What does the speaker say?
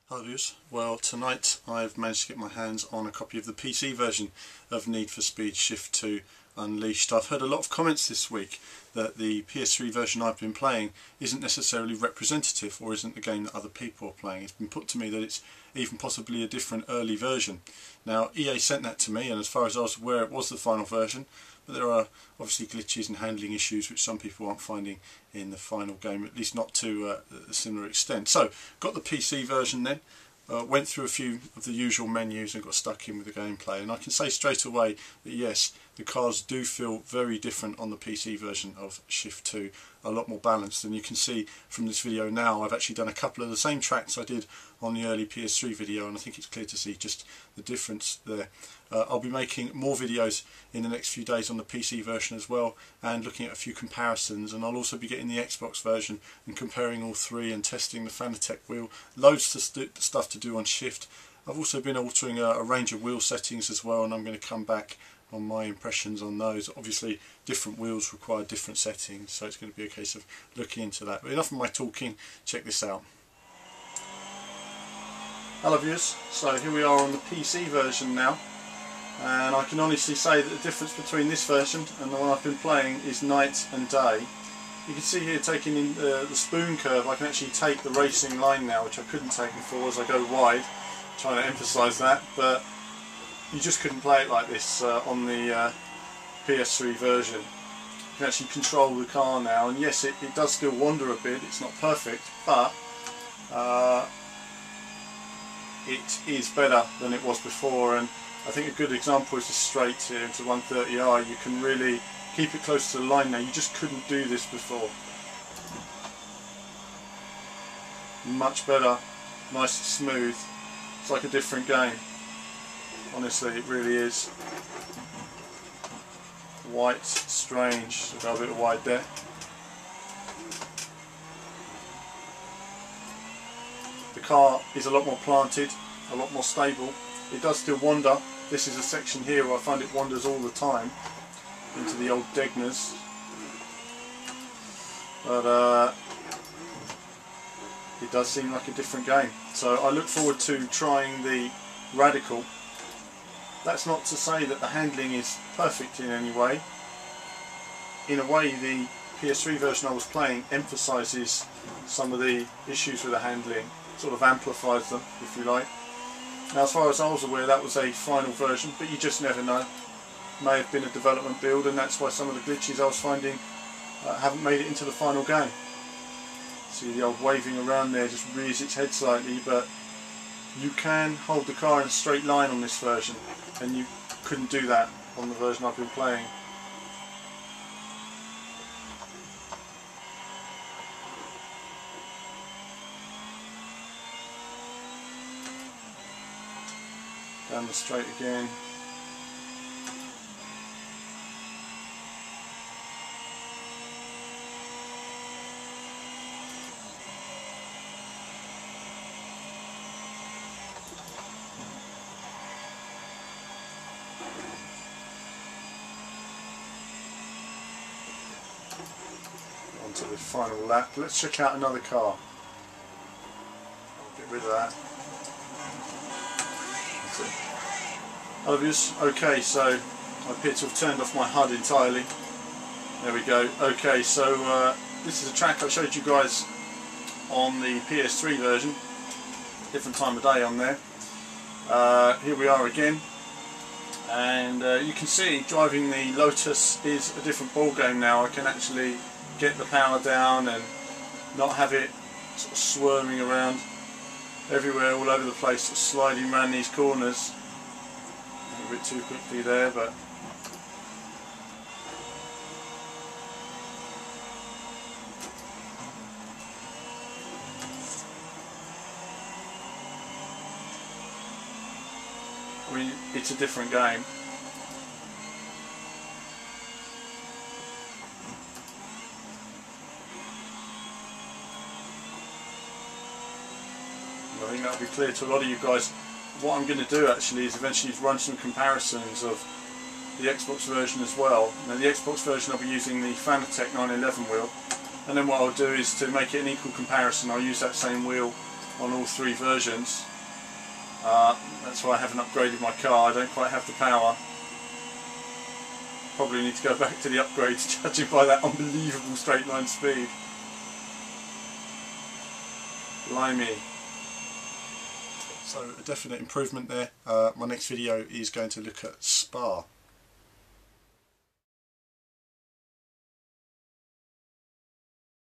Hello viewers. Well, tonight I've managed to get my hands on a copy of the PC version of Need for Speed Shift 2 Unleashed. I've heard a lot of comments this week that the PS3 version I've been playing isn't necessarily representative or isn't the game that other people are playing. It's been put to me that it's even possibly a different early version. Now EA sent that to me, and as far as I was aware it was the final version, but there are obviously glitches and handling issues which some people aren't finding in the final game, at least not to a similar extent. So got the PC version then. Went through a few of the usual menus and got stuck in with the gameplay, and I can say straight away that yes, the cars do feel very different on the PC version of Shift 2, a lot more balanced. And you can see from this video now I've actually done a couple of the same tracks I did on the early PS3 video, and I think it's clear to see just the difference there. I'll be making more videos in the next few days on the PC version as well, and looking at a few comparisons, and I'll also be getting the Xbox version and comparing all three and testing the Fanatec wheel. Loads of stuff to do on Shift. I've also been altering a range of wheel settings as well, and I'm going to come back on my impressions on those. Obviously different wheels require different settings, so it's going to be a case of looking into that. But enough of my talking, check this out. Hello viewers, so here we are on the PC version now, and I can honestly say that the difference between this version and the one I've been playing is night and day. You can see here, taking in the spoon curve, I can actually take the racing line now, which I couldn't take before as I go wide, trying to emphasise that, but you just couldn't play it like this on the PS3 version. You can actually control the car now, and yes, it does still wander a bit, it's not perfect, but it is better than it was before. And I think a good example is the straight here into 130i. You can really keep it close to the line now. You just couldn't do this before. Much better, nice and smooth. It's like a different game. Honestly, it really is. White, strange, so go a bit wide there. The car is a lot more planted, a lot more stable. It does still wander. This is a section here where I find it wanders all the time into the old Degners. But it does seem like a different game. So I look forward to trying the Radical. That's not to say that the handling is perfect in any way. In a way, the PS3 version I was playing emphasises some of the issues with the handling, sort of amplifies them, if you like. Now, as far as I was aware, that was a final version, but you just never know. May have been a development build, and that's why some of the glitches I was finding haven't made it into the final game. See the old waving around there, just rears its head slightly, but you can hold the car in a straight line on this version, and you couldn't do that on the version I've been playing. Down the straight again. Onto the final lap. Let's check out another car. I'll get rid of that. Hello viewers. Okay, so I appear to have turned off my HUD entirely. There we go. Okay, so this is a track I showed you guys on the PS3 version. Different time of day on there. Here we are again, and you can see driving the Lotus is a different ball game now. I can actually get the power down and not have it sort of swerving around everywhere, all over the place, sort of sliding around these corners. A bit too quickly there, but I mean, it's a different game. I think that'll be clear to a lot of you guys. What I'm going to do actually is eventually run some comparisons of the Xbox version as well. Now, the Xbox version I'll be using the Fanatec 911 wheel, and then what I'll do is, to make it an equal comparison, I'll use that same wheel on all 3 versions. That's why I haven't upgraded my car. I don't quite have the power. Probably need to go back to the upgrades, judging by that unbelievable straight line speed. Blimey. So a definite improvement there. My next video is going to look at Spa.